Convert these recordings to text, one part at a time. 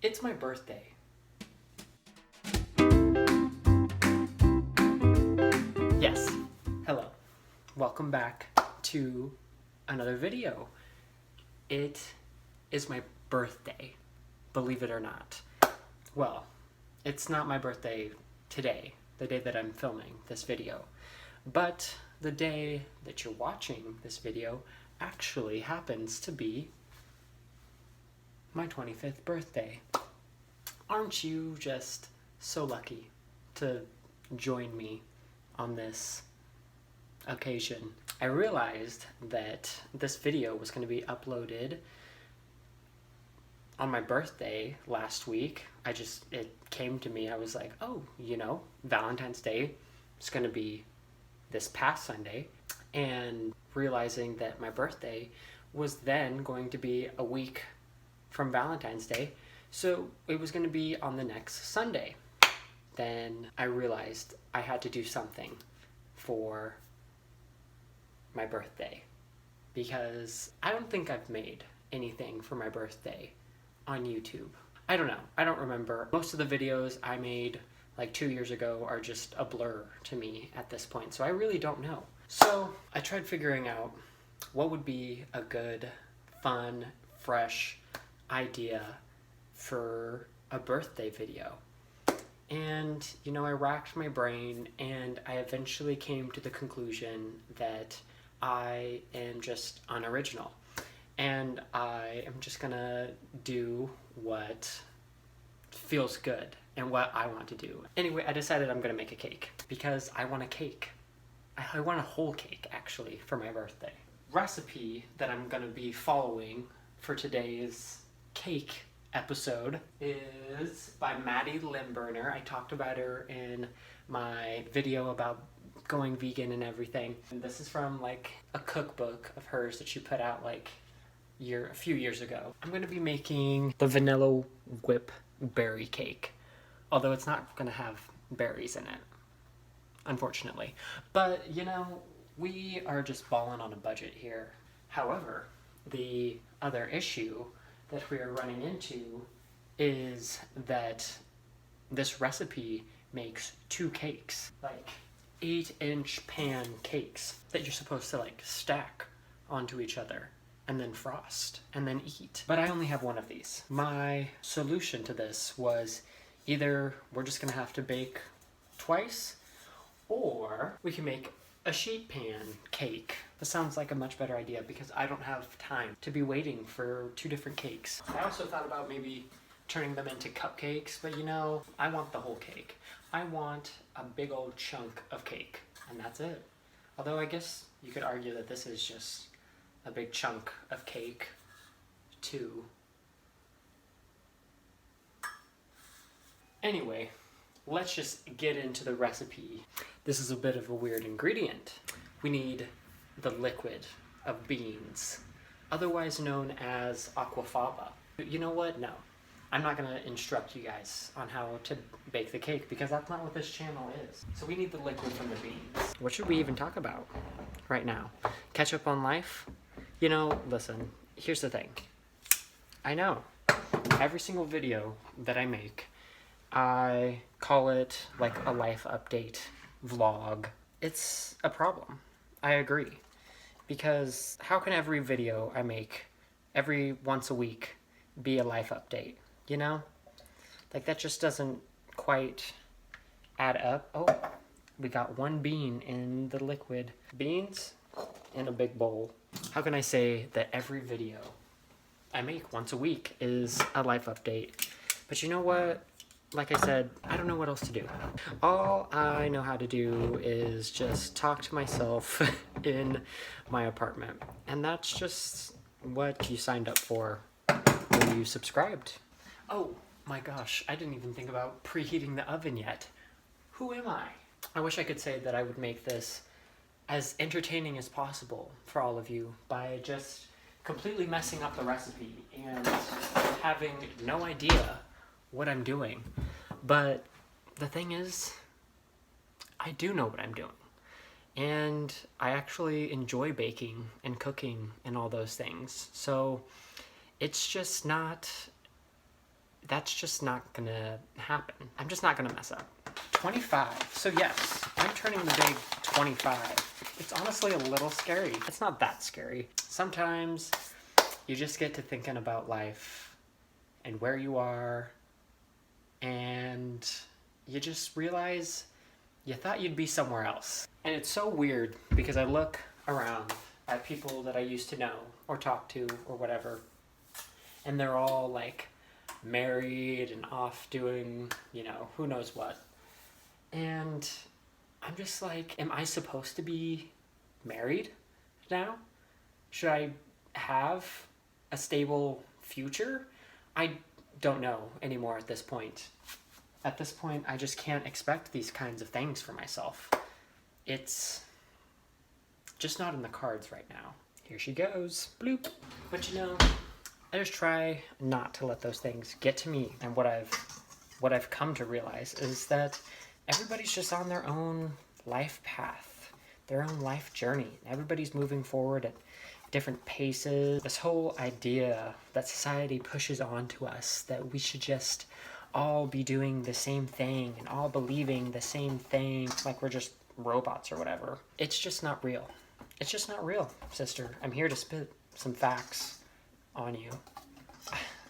It's my birthday. Yes, hello. Welcome back to another video. It is my birthday, believe it or not. Well, it's not my birthday today, the day that I'm filming this video, but the day that you're watching this video actually happens to be my 25th birthday. Aren't you just so lucky to join me on this occasion? I realized that this video was going to be uploaded on my birthday last week. It came to me, I was like, oh, Valentine's Day is going to be this past Sunday, and realizing that my birthday was then going to be a week from Valentine's Day, so it was going to be on the next Sunday. Then I realized I had to do something for my birthday, because I don't think I've made anything for my birthday on YouTube. I don't know. I don't remember. Most of the videos I made like 2 years ago are just a blur to me at this point, so I really don't know. So I tried figuring out what would be a good, fun, fresh idea for a birthday video. And, I racked my brain, and I eventually came to the conclusion that I am just unoriginal. And I am just gonna do what feels good and what I want to do. Anyway, I decided I'm gonna make a cake because I want a cake. I want a whole cake, actually, for my birthday. Recipe that I'm gonna be following for today's cake episode is by Maddie Limburner. I talked about her in my video about going vegan and everything. And this is from like a cookbook of hers that she put out like a few years ago. I'm gonna be making the vanilla whip berry cake, although it's not gonna have berries in it, unfortunately. But we are just balling on a budget here. However, the other issue that we are running into is that this recipe makes 2 cakes, like 8-inch pan cakes that you're supposed to like stack onto each other and then frost and then eat. But I only have one of these. My solution to this was either we're just gonna have to bake twice, or we can make a sheet pan cake. This sounds like a much better idea because I don't have time to be waiting for 2 different cakes. I also thought about maybe turning them into cupcakes, but I want the whole cake. I want a big old chunk of cake, and that's it. Although I guess you could argue that this is just a big chunk of cake too. Anyway, let's just get into the recipe. This is a bit of a weird ingredient. We need the liquid of beans, otherwise known as aquafaba. You know what? No. I'm not going to instruct you guys on how to bake the cake because that's not what this channel is. So we need the liquid from the beans. What should we even talk about right now? Catch up on life? Listen, here's the thing. I know every single video that I make, I call it like a life update vlog. It's a problem. I agree. Because how can every video I make every once a week be a life update? Like that just doesn't quite add up. Oh, we got 1 bean in the liquid. Beans in a big bowl. How can I say that every video I make once a week is a life update? But you know what? Like I said, I don't know what else to do. All I know how to do is just talk to myself in my apartment. And that's just what you signed up for when you subscribed. Oh my gosh, I didn't even think about preheating the oven yet. Who am I? I wish I could say that I would make this as entertaining as possible for all of you by just completely messing up the recipe and having no idea what I'm doing. But the thing is, I do know what I'm doing. And I actually enjoy baking and cooking and all those things. So it's just not that's just not gonna happen. I'm just not gonna mess up. 25. So yes, I'm turning the big 25. It's honestly a little scary. It's not that scary. Sometimes you just get to thinking about life and where you are, and you just realize you thought you'd be somewhere else. And it's so weird because I look around at people that I used to know or talk to or whatever, and they're all like married and off doing, who knows what. And I'm just like, am I supposed to be married now? Should I have a stable future? I don't know anymore at this point. At this point, I just can't expect these kinds of things for myself. It's just not in the cards right now. Here she goes. Bloop. But I just try not to let those things get to me. And what I've come to realize is that everybody's just on their own life path, their own life journey. Everybody's moving forward at different paces. This whole idea that society pushes onto us that we should just all be doing the same thing and all believing the same thing, like we're just robots or whatever. It's just not real. It's just not real, sister. I'm here to spit some facts on you.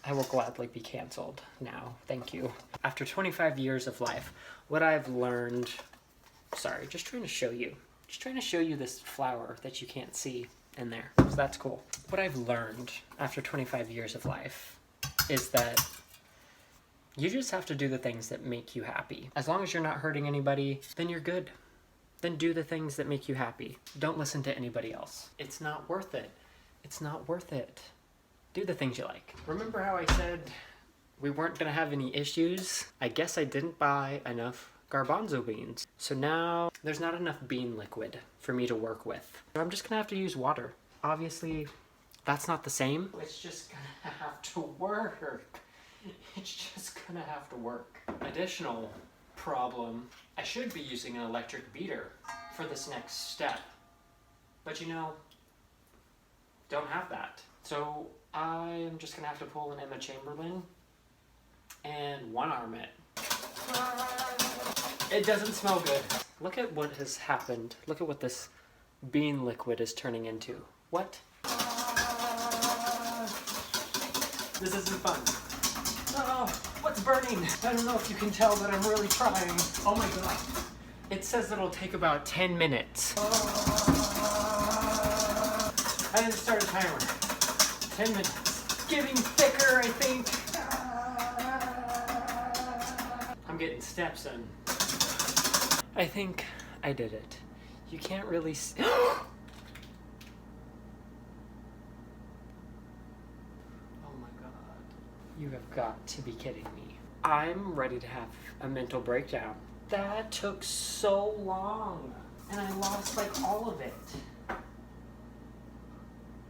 I will gladly be canceled now. Thank you. After 25 years of life, what I've learned... Sorry, just trying to show you. Just trying to show you this flower that you can't see in there. So that's cool. What I've learned after 25 years of life is that you just have to do the things that make you happy. As long as you're not hurting anybody, then you're good. Then do the things that make you happy. Don't listen to anybody else. It's not worth it. It's not worth it. Do the things you like. Remember how I said we weren't gonna have any issues? I guess I didn't buy enough garbanzo beans. So now there's not enough bean liquid for me to work with. So I'm just gonna have to use water. Obviously, that's not the same. It's just gonna have to work. It's just gonna have to work. Additional problem, I should be using an electric beater for this next step. But don't have that. So I'm just gonna have to pull an Emma Chamberlain and one-arm it. It doesn't smell good. Look at what has happened. Look at what this bean liquid is turning into. What? This isn't fun. Oh, what's burning? I don't know if you can tell, but I'm really trying. Oh my god. It says it'll take about 10 minutes. I didn't start a timer. 10 minutes. Getting thicker, I think. I'm getting steps in. I think I did it. You can't really see. Oh my god. You have got to be kidding me. I'm ready to have a mental breakdown. That took so long. And I lost like all of it.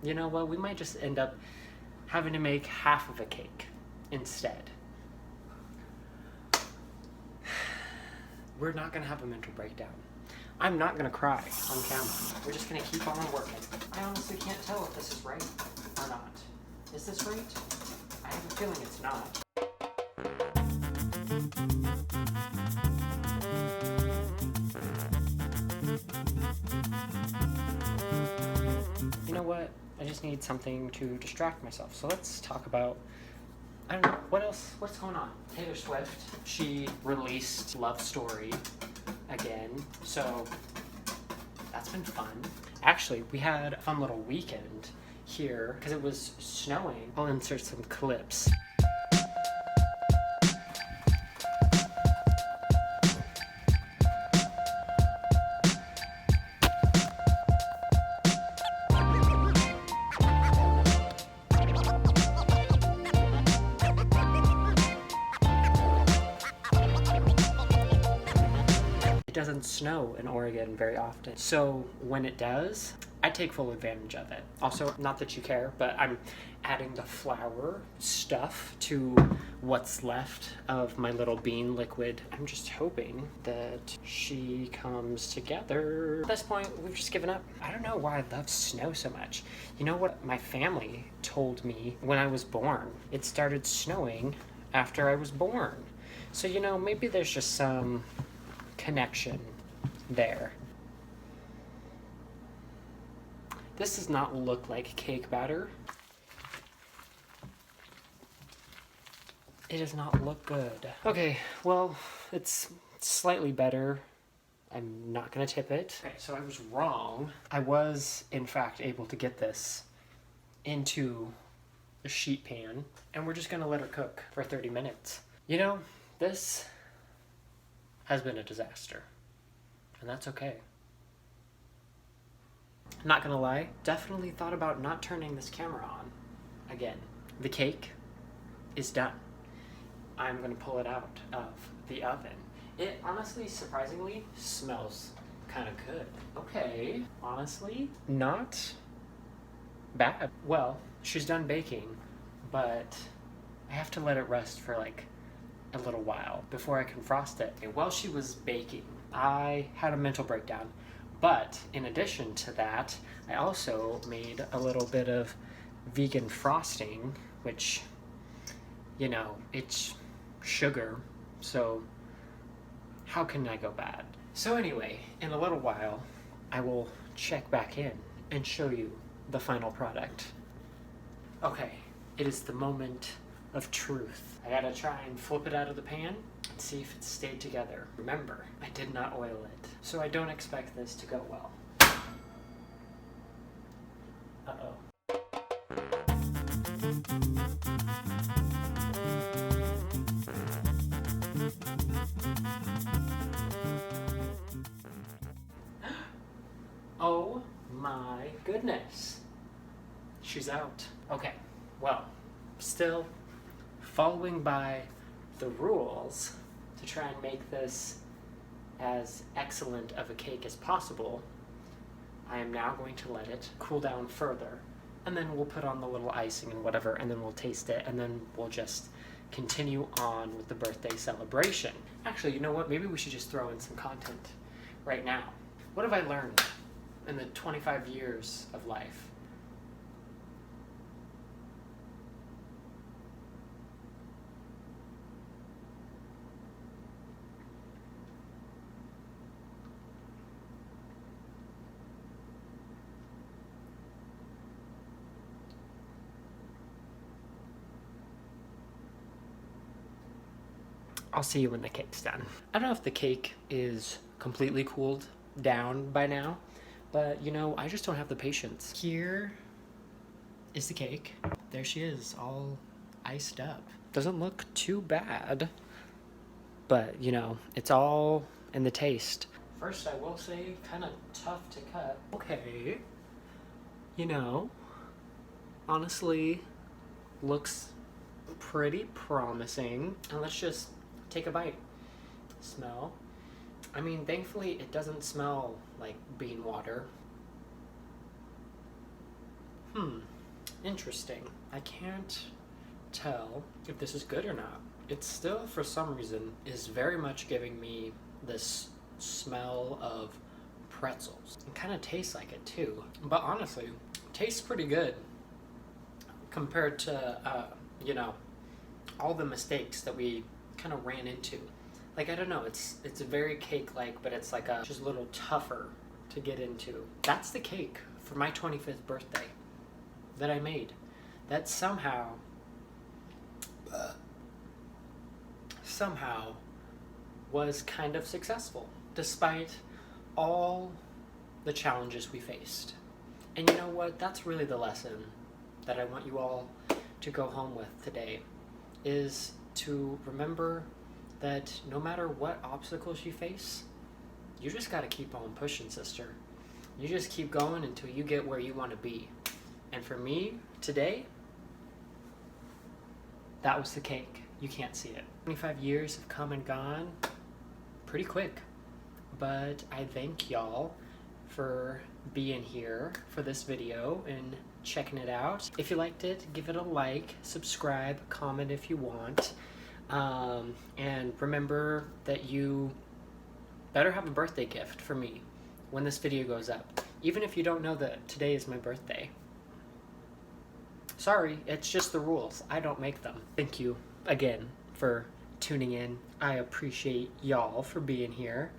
You know what? We might just end up having to make half of a cake instead. We're not gonna have a mental breakdown. I'm not gonna cry on camera. We're just gonna keep on working. I honestly can't tell if this is right or not. Is this right? I have a feeling it's not. You know what? I just need something to distract myself. So let's talk about, I don't know, what else? What's going on? Taylor Swift, she released Love Story again. So that's been fun. Actually, we had a fun little weekend here because it was snowing. I'll insert some clips. It doesn't snow in Oregon very often. So when it does, I take full advantage of it. Also, not that you care, but I'm adding the flour stuff to what's left of my little bean liquid. I'm just hoping that she comes together. At this point, we've just given up. I don't know why I love snow so much. You know what my family told me when I was born? It started snowing after I was born. So, you know, maybe there's just some connection there. This does not look like cake batter. It does not look good. Okay, well, it's slightly better. I'm not gonna tip it. Okay, so I was wrong. I was, in fact, able to get this into a sheet pan, and we're just gonna let it cook for 30 minutes. You know, this has been a disaster, and that's okay. I'm not gonna lie, definitely thought about not turning this camera on again. The cake is done. I'm gonna pull it out of the oven. It honestly, surprisingly, smells kind of good. Okay, honestly, not bad. Well, she's done baking, but I have to let it rest for like a little while before I can frost it. While she was baking, I had a mental breakdown. But in addition to that, I also made a little bit of vegan frosting, which, you know, it's sugar, so how can I go bad? So anyway, in a little while, I will check back in and show you the final product. Okay, it is the moment of truth. I gotta try and flip it out of the pan and see if it stayed together. Remember, I did not oil it, so I don't expect this to go well. Uh-oh. Oh my goodness. She's out. Okay, well, still following by the rules to try and make this as excellent of a cake as possible, I am now going to let it cool down further, and then we'll put on the little icing and whatever, and then we'll taste it, and then we'll just continue on with the birthday celebration. Actually, you know what? Maybe we should just throw in some content right now. What have I learned in the 25 years of life? I'll see you when the cake's done. I don't know if the cake is completely cooled down by now, but you know, I just don't have the patience. Here is the cake. There she is, all iced up. Doesn't look too bad, but you know, it's all in the taste. First, I will say, kind of tough to cut. Okay, you know, honestly, looks pretty promising. And let's just take a bite. Smell. I mean, thankfully, it doesn't smell like bean water. Interesting. I can't tell if this is good or not. It still, for some reason, is very much giving me this smell of pretzels. It kind of tastes like it too. But honestly, tastes pretty good compared to, you know, all the mistakes that we kind of ran into. Like, I don't know, it's very cake-like, but it's like just a little tougher to get into. That's the cake for my 25th birthday that I made. That somehow was kind of successful, despite all the challenges we faced. And you know what? That's really the lesson that I want you all to go home with today, is to remember that no matter what obstacles you face, you just gotta keep on pushing, sister. You just keep going until you get where you want to be. And for me, today, that was the cake. You can't see it. 25 years have come and gone pretty quick. But I thank y'all for being here for this video and checking it out. If you liked it, give it a like, subscribe, comment if you want. And remember that you better have a birthday gift for me when this video goes up. Even if you don't know that today is my birthday. Sorry, it's just the rules. I don't make them. Thank you again for tuning in. I appreciate y'all for being here.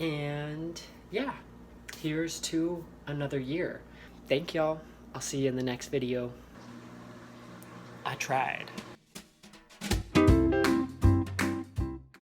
And yeah, here's to another year. Thank y'all. I'll see you in the next video. I tried.